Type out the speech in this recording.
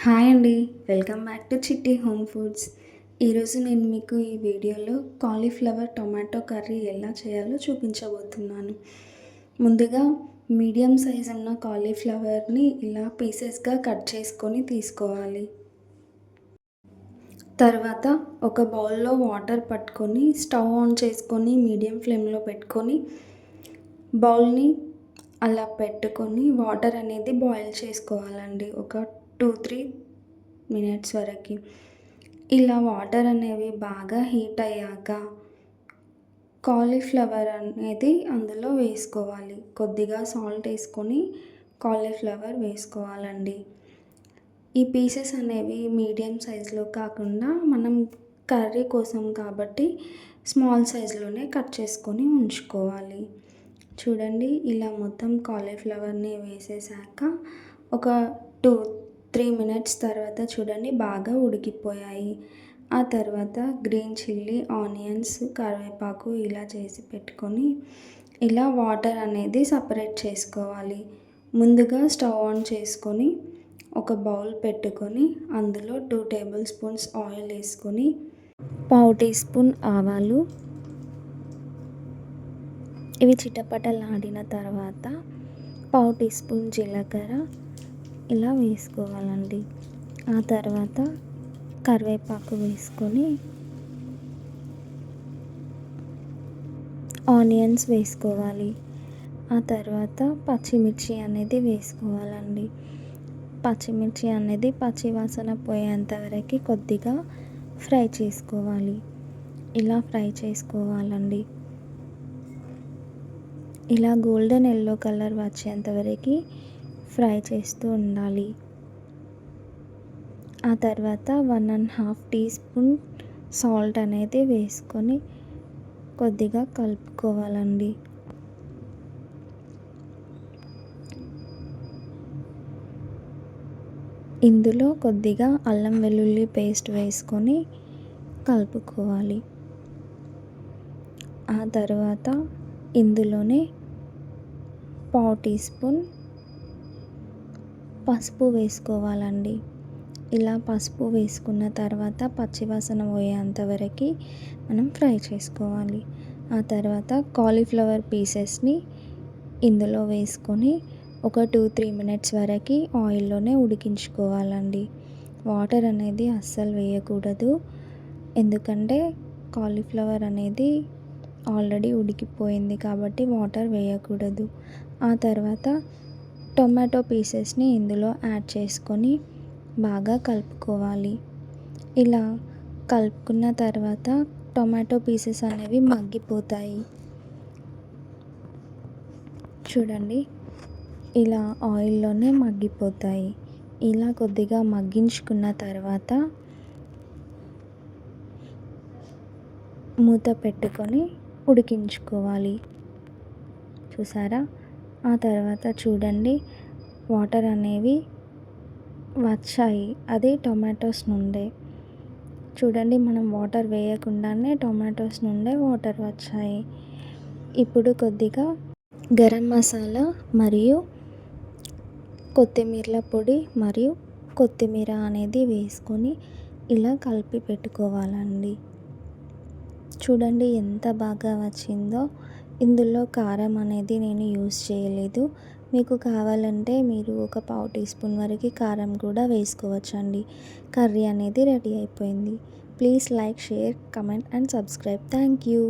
Hi అండి. Welcome back to చిట్టి home foods. ఈరోజు నేను మీకు ఈ వీడియోలో కాలీఫ్లవర్ టొమాటో కర్రీ ఎలా చేయాలో చూపించబోతున్నాను. ముందుగా మీడియం సైజ్ ఉన్న కాలీఫ్లవర్ని ఇలా పీసెస్గా కట్ చేసుకొని తీసుకోవాలి. తర్వాత ఒక బౌల్లో వాటర్ పట్టుకొని స్టవ్ ఆన్ చేసుకొని మీడియం ఫ్లేమ్లో పెట్టుకొని బౌల్ని అలా పెట్టుకొని వాటర్ అనేది బాయిల్ చేసుకోవాలండి. ఒక 2-3 మినిట్స్ వరకు. ఇలా వాటర్ అనేవి బాగా హీట్ అయ్యాక కాలీఫ్లవర్ అనేది అందులో వేసుకోవాలి. కొద్దిగా సాల్ట్ వేసుకొని కాలీఫ్లవర్ వేసుకోవాలండి. ఈ పీసెస్ అనేవి మీడియం సైజులో కాకుండా మనం కర్రీ కోసం కాబట్టి స్మాల్ సైజులోనే కట్ చేసుకొని ఉంచుకోవాలి. చూడండి, ఇలా మొత్తం కాలీఫ్లవర్ని వేసేసాక ఒక 2-3 మినిట్స్ తర్వాత చూడండి బాగా ఉడికిపోయాయి. ఆ తర్వాత గ్రీన్ చిల్లీ, ఆనియన్స్, కరివేపాకు ఇలా చేసి పెట్టుకొని ఇలా వాటర్ అనేది సపరేట్ చేసుకోవాలి. ముందుగా స్టవ్ ఆన్ చేసుకొని ఒక బౌల్ పెట్టుకొని అందులో 2 టేబుల్ స్పూన్స్ ఆయిల్ వేసుకొని పావు టీ స్పూన్ ఆవాలు, ఇవి చిటపటలాడిన తర్వాత పావు టీ స్పూన్ జీలకర్ర ఇలా వేసుకోవాలండి. ఆ తర్వాత కరివేపాకు వేసుకొని ఆనియన్స్ వేసుకోవాలి. ఆ తర్వాత పచ్చిమిర్చి అనేది వేసుకోవాలండి. పచ్చిమిర్చి అనేది పచ్చివాసన పోయేంత వరకు కొద్దిగా ఫ్రై చేసుకోవాలి. ఇలా ఫ్రై చేసుకోవాలండి. ఇలా గోల్డెన్ ఎల్లో కలర్ వచ్చేంత వరకు ఫ్రై చేస్తూ ఉండాలి. ఆ తర్వాత 1.5 టీ స్పూన్ సాల్ట్ అనేది వేసుకొని కొద్దిగా కలుపుకోవాలండి. ఇందులో కొద్దిగా అల్లం వెల్లుల్లి పేస్ట్ వేసుకొని కలుపుకోవాలి. ఆ తర్వాత ఇందులోనే పావు టీ స్పూన్ పసుపు వేసుకోవాలండి. ఇలా పసుపు వేసుకున్న తర్వాత పచ్చివాసన పోయేంత వరకు మనం ఫ్రై చేసుకోవాలి. ఆ తర్వాత కాలీఫ్లవర్ పీసెస్ని ఇందులో వేసుకొని ఒక 2-3 మినిట్స్ వరకు ఆయిల్లోనే ఉడికించుకోవాలండి. వాటర్ అనేది అస్సలు వేయకూడదు, ఎందుకంటే కాలీఫ్లవర్ అనేది ఆల్రెడీ ఉడికిపోయింది కాబట్టి వాటర్ వేయకూడదు. ఆ తర్వాత టొమాటో పీసెస్ని ఇందులో యాడ్ చేసుకొని బాగా కలుపుకోవాలి. ఇలా కలుపుకున్న తర్వాత టొమాటో పీసెస్ అనేవి మగ్గిపోతాయి. చూడండి, ఇలా ఆయిల్లోనే మగ్గిపోతాయి. ఇలా కొద్దిగా మగ్గించుకున్న తర్వాత మూత పెట్టుకొని ఉడికించుకోవాలి. చూసారా? ఆ తర్వాత చూడండి వాటర్ అనేవి వచ్చాయి. అది టొమాటోస్ నుండే. చూడండి, మనం వాటర్ వేయకుండానే టొమాటోస్ నుండే వాటర్ వచ్చాయి. ఇప్పుడు కొద్దిగా గరం మసాలా మరియు కొత్తిమీర పొడి మరియు కొత్తిమీర అనేది వేసుకొని ఇలా కలిపి పెట్టుకోవాలండి. చూడండి ఎంత బాగా వచ్చిందో. ఇందులో కారం అనేది నేను యూస్ చేయలేదు. మీకు కావాలంటే మీరు ఒక పావు టీ స్పూన్ వరకు కారం కూడా వేసుకోవచ్చండి. కర్రీ అనేది రెడీ అయిపోయింది. Please like, share, comment and subscribe. Thank you.